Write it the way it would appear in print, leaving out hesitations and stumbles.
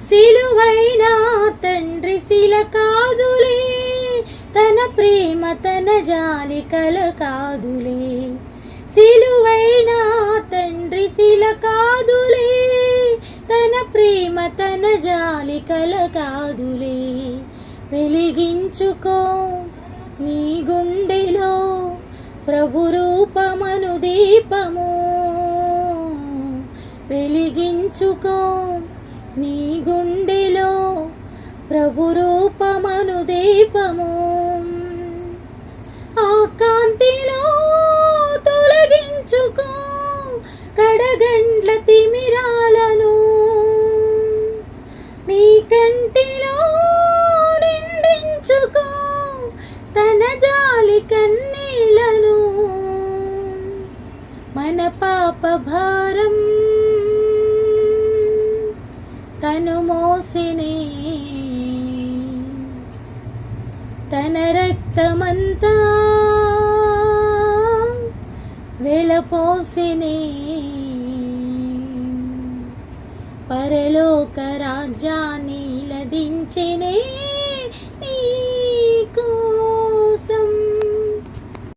సిలువైన తండ్రి శిల కాదులే, తన ప్రేమ తన జాలి కల కాదులే. సిలువైన తండ్రి శిల కాదులే, తన ప్రేమ తన జాలి కల కాదులే. వెలిగించుకో నీ గుండెలో ప్రభు రూపమను దీపము, వెలిగించుకో నీ గుండెలో ప్రభు రూపమను దీపము. ఆ కాంతిలో తొలగించుకో కడగండ్ల తిమిరాలను, నీ కంటిలో నిండించుకో తన జాలి కన్నీళ్లను. మన పాప భారం తను మోసినే, తన రక్తమంతా వెలపోసినే. పరలోక రాజ్యాన్ని లదించినే.